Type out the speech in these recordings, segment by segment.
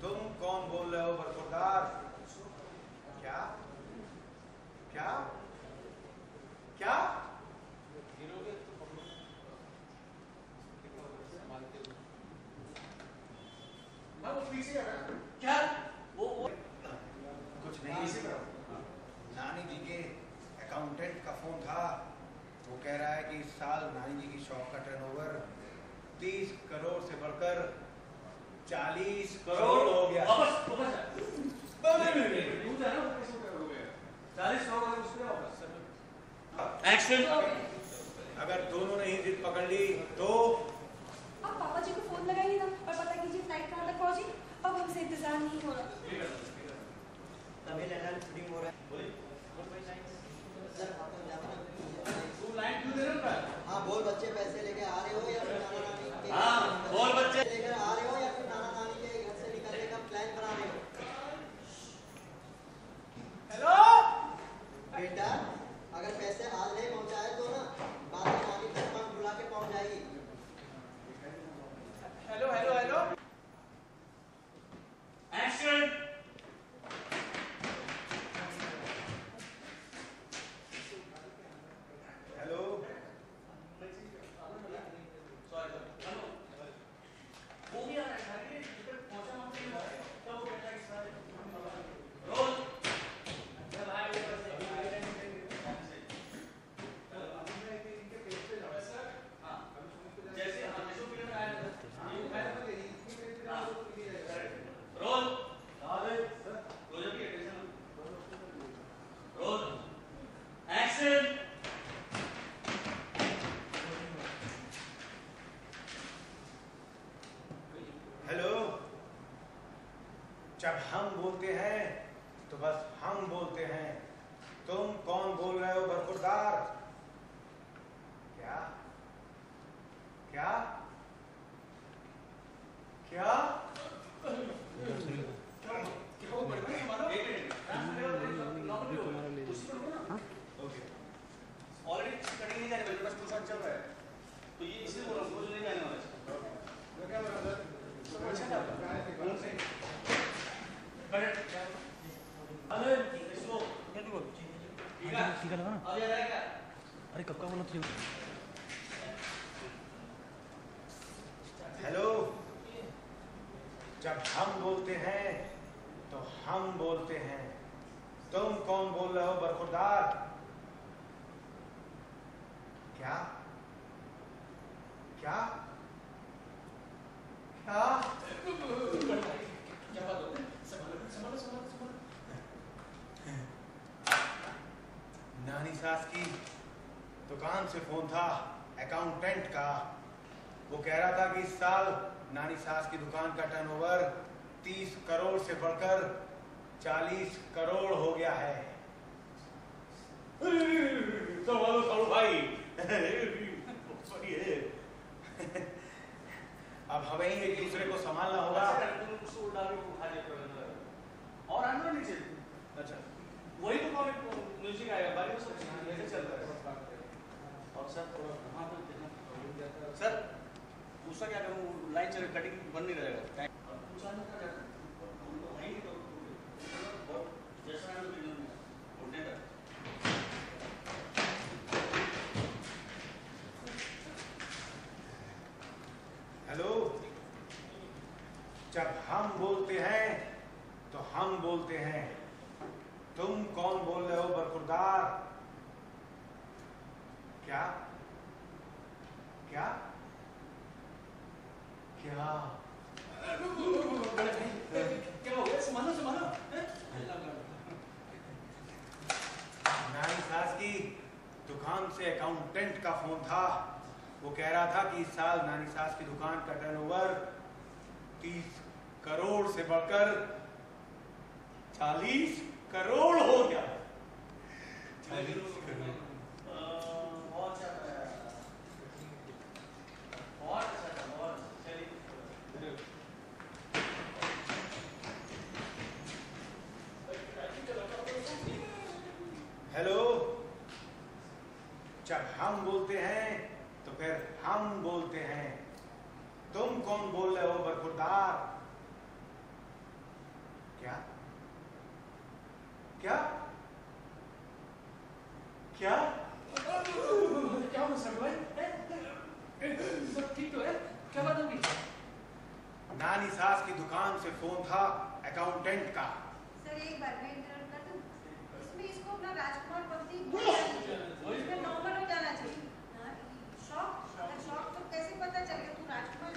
तुम कौन बोल रहे हो बरखुरदार? क्या क्या क्या? क्या वो कुछ नहीं, नानी जी के अकाउंटेंट का फोन था। वो कह रहा है कि इस साल नानी जी की शॉप का टर्नओवर 30 करोड़ से बढ़कर 40 करोड़ हो गया। एक्शन। अगर दोनों ने ही जिद पकड़ ली तो आप पापा जी को फोन लगाइए ना और पता कीजिए फ्लाइट कहाँ तक पहुंची। अब हमसे इंतजार नहीं हो रहा। तमिल एनल शूटिंग हो रहा है। सर तू लाइन क्यों दे रहा है? हाँ बोल बच्चे, पैसे लेके आ रहे हो या फिर नाना नानी के हाँ बोल बच्चे लेकर आ रहे हो या फिर नाना नानी के घर से निकलने का प्लान बना रहे हो? हेलो बेटा अगर पैसे आज नहीं पहुंचाए तो ना बाद में नानी तक पंख बुला के पहुंच जाएगी। Hello hello hello. Action. Hello वो भी आ रहा है घर के इधर पहुंचा मत तब वो बेटा इस साल रोज जब आए ऊपर से जैसे हाँ जैसे फिल्म में आया था ये मैं रोज रोज की अटेंशन रोज एक्शन। हेलो। जब हम बोलते हैं तो बस हम बोलते हैं। तुम कौन बोल रहे हो बरखुरदार? क्या क्या क्या? ऑलरेडी कटिंग नहीं जाने वाली, बस टू शॉट चल रहा है तो ये इसलिए बोल रहा हूँ नहीं जाने वाला अरे कब का बोला तुझे? हेलो। जब हम बोलते हैं तो हम बोलते हैं। तुम कौन बोल रहे हो बरखुरदार? क्या क्या क्या? नानी सास की दुकान से फोन था, अकाउंटेंट का। वो कह रहा था कि इस साल नानी सास की दुकान का टर्नओवर 30 करोड़ से बढ़कर 40 करोड़ हो गया है। संभालो सालू भाई। अब हमें ही एक दूसरे को संभालना होगा। और आना नीचे अच्छा वही तो कॉमिक म्यूजिक आएगा बाकी तो सब ऐसे चल रहा है। और सर थोड़ा वहाँ पर देखना सर दूसरा क्या करूँ लाइन चल कटिंग बन नहीं रहेगा दूसरा क्या करना है नहीं तो जैसा उड़ने तक हेलो। जब हम बोलते हैं तो हम बोलते हैं। तुम कौन बोल रहे हो बरखुरदार? क्या क्या क्या? क्या हो गया संभालो संभालो। नानी सास की दुकान से अकाउंटेंट का फोन था। वो कह रहा था कि इस साल नानी सास की दुकान का टर्नओवर 30 करोड़ से बढ़कर 40 करोड़ हो गया। 40 करोड़। बहुत अच्छा था बहुत अच्छा था बहुत चलिए। हेलो। जब हम बोलते हैं तो फिर हम बोलते हैं। तुम कौन बोल रहे हो बरखुरदार? क्या क्या क्या क्या हुआ सर भाई? सब ठीक तो है? क्या बात होगी? नानी सास की दुकान से फोन था अकाउंटेंट का। सर एक बार मैं इंटरप्ट कर दूं? इसमें इसको अपना राजकुमार पंथी इसमें नॉर्मल हो जाना चाहिए। शॉक अगर शॉक तो कैसे पता चल गया तू राजकुमार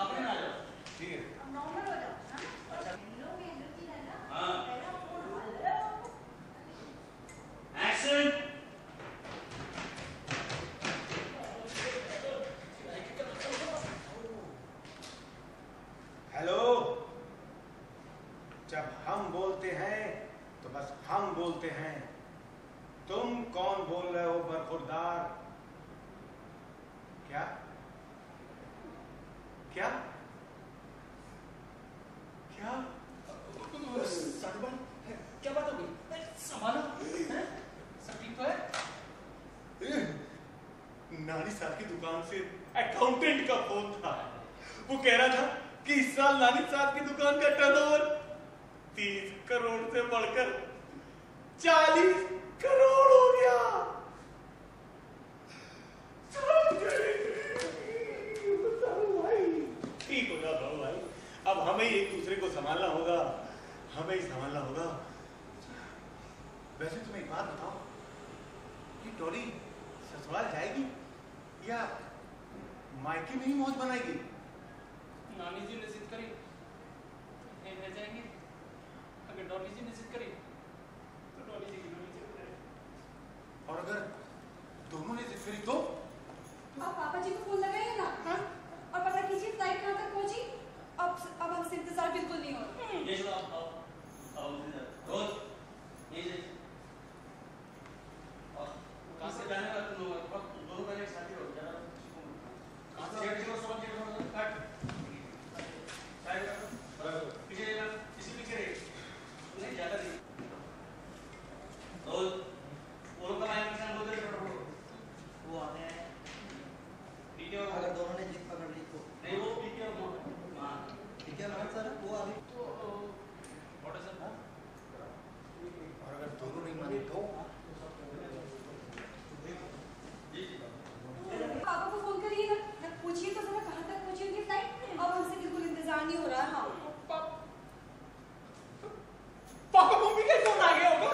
अपने आ जाओ। ठीक है। अब नॉर्मल हो जाओ हाँ हेलो में एनर्जी है ना हाँ। पहला फोन हेलो एक्शन। हेलो। जब हम बोलते हैं तो बस हम बोलते हैं। तुम कौन बोल रहे हो बरखुरदार? क्या क्या क्या सर भाई, क्या बात होगी? संभालो, हैं? सब ठीक तो है? नानी साहब की दुकान से अकाउंटेंट का फोन था। वो कह रहा था कि इस साल नानी साहब की दुकान का टर्नओवर 30 करोड़ से बढ़कर 40 करोड़ हो गया। ठीक हो जा बाबू भाई, अब हमें ही एक दूसरे को संभालना होगा, हमें ही संभालना होगा। वैसे तुम्हें एक बात बताओ, ये डॉली ससुराल जाएगी या मायके में ही मौज बनाएगी? नानी जी ने जिद करी, नहीं रह जाएंगे। अगर डॉली जी ने जिद करी, तो डॉली जी की डॉली जी हो जाएगी। और अगर दोनों ने जिद करी तो? आप पापा जी को फोन लगाइए ना हाँ? और पता कीजिए फ्लाइट कहाँ तक पहुंची। अब हमसे इंतजार बिल्कुल नहीं हो रहा। ये सुनो अब रोज ये और कहाँ से जाने का तुम दोनों पहले साथी हो जरा कहाँ से जेट जीरो समझ जेट कट साइड कर पीछे लेना इसी पीछे रहे नहीं ज्यादा नहीं रोज वो लोग का लाइन किसान बोलते हैं वो आने हैं ठीक है अगर दोनों ने जिद पकड़ ली तो नहीं वो ठीक है हाँ ठीक है मैडम सर वो अभी ऑर्डर सर हाँ? और अगर दोनों नहीं माने तो? पापा को फोन करिए ना पूछिए तो जरा कहाँ तक पहुंची उनकी फ्लाइट। अब हमसे बिल्कुल इंतजार नहीं हो रहा हाँ। पापा मम्मी का फोन आ गया होगा।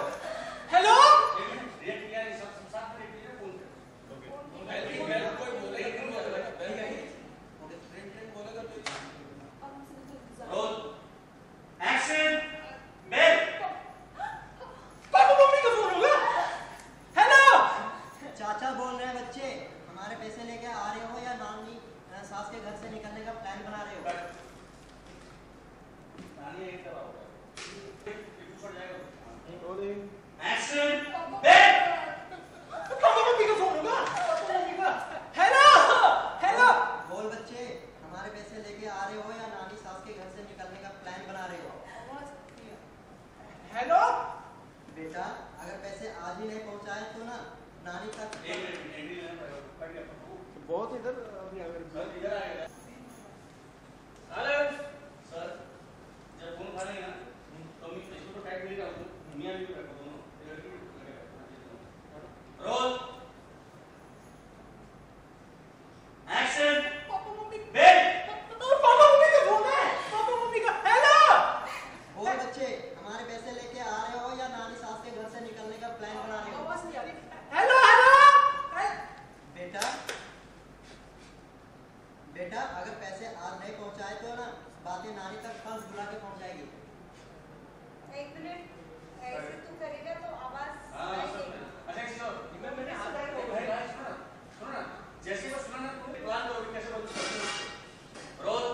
हेलो रिएक्ट किया नहीं सब साथ में रिएक्ट किया फोन कोई बोल रही है अब हमसे बिल्कुल इंतजार रोल एक्शन बेल पापा मम्मी का फोन होगा। हेलो चाचा बोल रहे हैं बच्चे हमारे पैसे लेके आ रहे हो या नानी सास के घर से निकलने का प्लान बना रहे हो? नानी एक तरह होगा एक ऊपर जाएगा रोलिंग एक्शन बेल पापा मम्मी का फोन होगा। पापा मम्मी का हेलो हेलो बोल बच्चे हमारे पैसे लेके आ रहे हो या नानी सास के घर से निकलने का प्लान बना रहे हो? हेलो बेटा अगर पैसे आज ही नहीं पहुंचाए तो ना नानी तक एक मिनट एंट्री लेना पड़ेगा कट गया बहुत इधर अभी अगर सर इधर आएगा हेलो सर जब फोन उठाएंगे ना तो मैं इसको तो टाइट नहीं रखूं मियां भी रखो दोनों लड़की लगेगा रोल एक्शन पापा मम्मी बेल पापा मम्मी का फोन है। पापा मम्मी का हेलो बोल बच्चे हमारे पैसे लेके आ रहे हो या नानी सास के घर से निकलने का प्लान बना रहे हो? आवाज नहीं आ रही। हेलो हेलो बेटा बेटा अगर पैसे आज नहीं पहुंचाए तो ना बातें नानी तक कल बुला के पहुंच जाएगी। एक मिनट ऐसे तू करेगा तो आवाज हां सर अच्छा एक चीज मैंने आता है तो भाई सुनो ना जैसे बस सुना ना तुम प्लान करोगे कैसे बोल रोल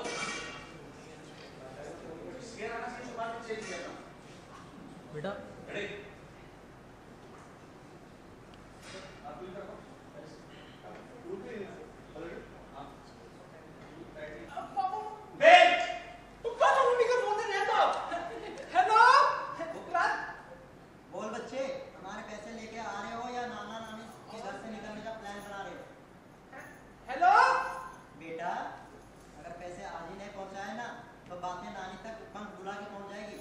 शेयर आना से बात चेंज किया था बेटा रेडी आप भी करो बेल पापा मम्मी का फोन है तो हेलो बोल बच्चे हमारे पैसे लेके आ रहे हो या नाना नानी के घर से निकलने का प्लान बना रहे हो? हेलो बेटा अगर पैसे आज ही नहीं पहुंचाए ना तो बातें नानी तक पंख बुला के पहुंच जाएगी।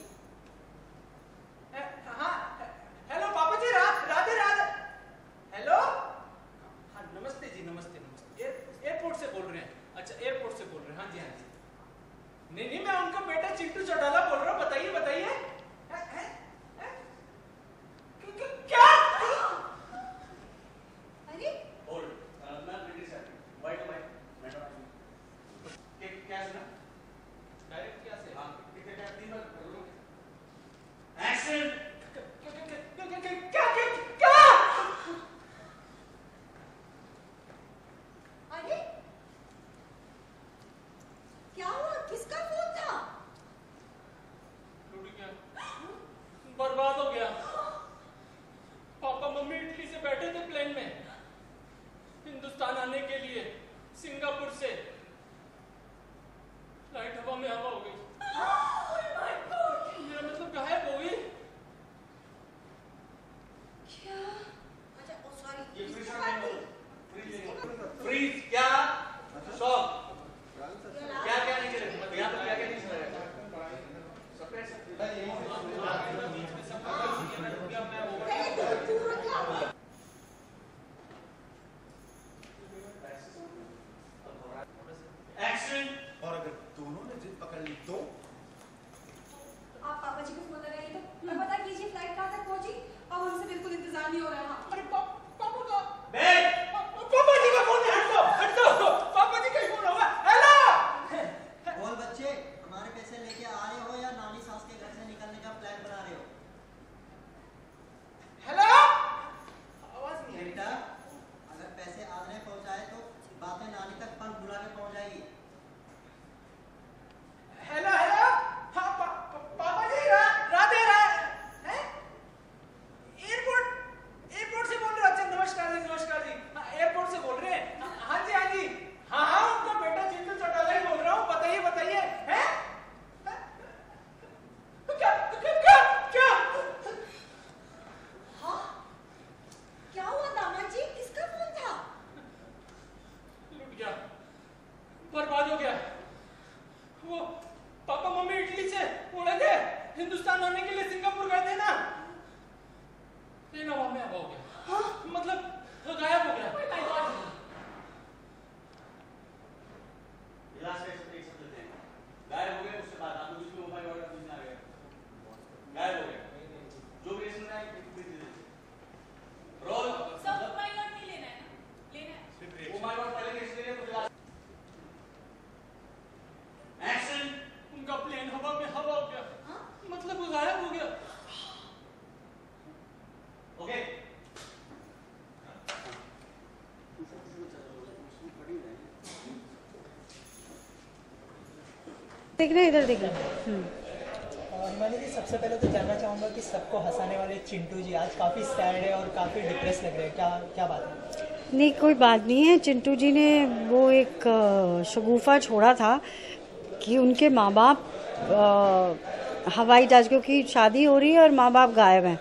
हवा में हवा हो गया। मतलब वो गायब हो गया। ओके देखना इधर देखना। हिमानी जी, सबसे पहले तो जानना चाहूँगा कि सबको हंसाने वाले चिंटू जी आज काफ़ी सैड है और काफ़ी डिप्रेस लग रहे हैं, क्या क्या बात है? नहीं, कोई बात नहीं है। चिंटू जी ने वो एक शगुफा छोड़ा था कि उनके माँ बाप हवाई जहाज, क्योंकि शादी हो रही है और माँ बाप गायब हैं,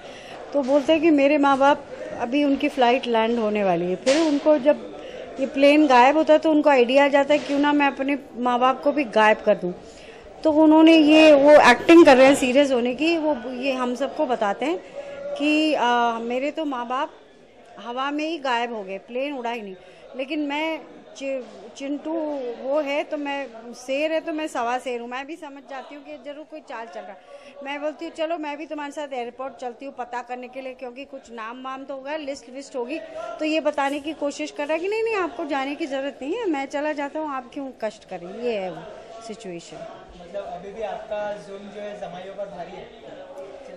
तो बोलते हैं कि मेरे माँ बाप अभी उनकी फ़्लाइट लैंड होने वाली है। फिर उनको जब ये प्लेन गायब होता है तो उनको आइडिया आ जाता है क्यों ना मैं अपने माँ बाप को भी गायब कर दूँ। तो उन्होंने वो एक्टिंग कर रहे हैं सीरियस होने की, वो ये हम सबको बताते हैं कि मेरे तो माँ बाप हवा में ही गायब हो गए, प्लेन उड़ा ही नहीं। लेकिन मैं चिंटू वो है तो मैं शेर है तो मैं सवा शेर हूँ। मैं भी समझ जाती हूँ कि जरूर कोई चाल चल रहा है। मैं बोलती हूँ चलो मैं भी तुम्हारे साथ एयरपोर्ट चलती हूँ पता करने के लिए, क्योंकि कुछ नाम वाम तो होगा, लिस्ट विस्ट होगी, तो ये बताने की कोशिश कर रहा है कि नहीं नहीं आपको जाने की ज़रूरत नहीं है, मैं चला जाता हूँ, आप क्यों कष्ट करें। ये है वो सिचुएशन। मतलब अभी भी आपका जुल्म जो है जमाइयों पर भारी है?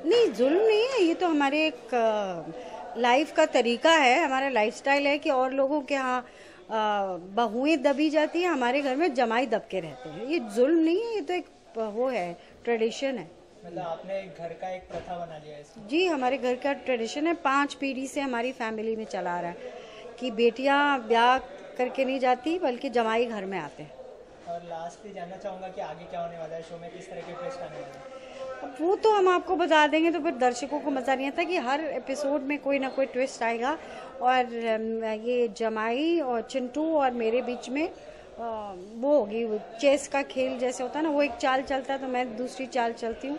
नहीं, जुल्म नहीं है, ये तो हमारे एक लाइफ का तरीका है, हमारा लाइफस्टाइल है कि और लोगों के यहाँ बहुएं दबी जाती है, हमारे घर में जमाई दब के रहते हैं। ये जुल्म नहीं है, ये तो एक वो है, ट्रेडिशन है। मतलब आपने घर का एक प्रथा बना लिया है इसमें? जी, हमारे घर का ट्रेडिशन है, 5 पीढ़ी से हमारी फैमिली में चला आ रहा है कि बेटियां ब्याह करके नहीं जाती बल्कि जमाई घर में आते हैं। और लास्टली जानना चाहूँगा कि आगे क्या होने वाला है शो में, किस तरह के ट्विस्ट आने वाले हैं? अब वो तो हम आपको बता देंगे तो फिर दर्शकों को मज़ा नहीं आता कि हर एपिसोड में कोई ना कोई ट्विस्ट आएगा। और ये जमाई और चिंटू और मेरे बीच में वो होगी, चेस का खेल जैसे होता है ना, वो एक चाल चलता है तो मैं दूसरी चाल चलती हूँ,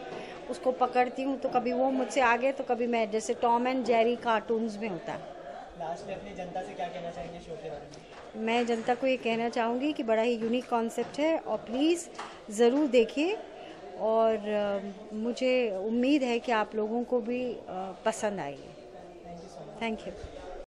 उसको पकड़ती हूँ, तो कभी वो मुझसे आगे तो कभी मैं, जैसे टॉम एंड जेरी कार्टून्स में होता है। लास्ट में अपनी जनता से क्या कहना चाहेंगे शो के बारे में? मैं जनता को ये कहना चाहूँगी कि बड़ा ही यूनिक कॉन्सेप्ट है और प्लीज़ ज़रूर देखिए। और मुझे उम्मीद है कि आप लोगों को भी पसंद आएगी। Thank you so much. Thank you.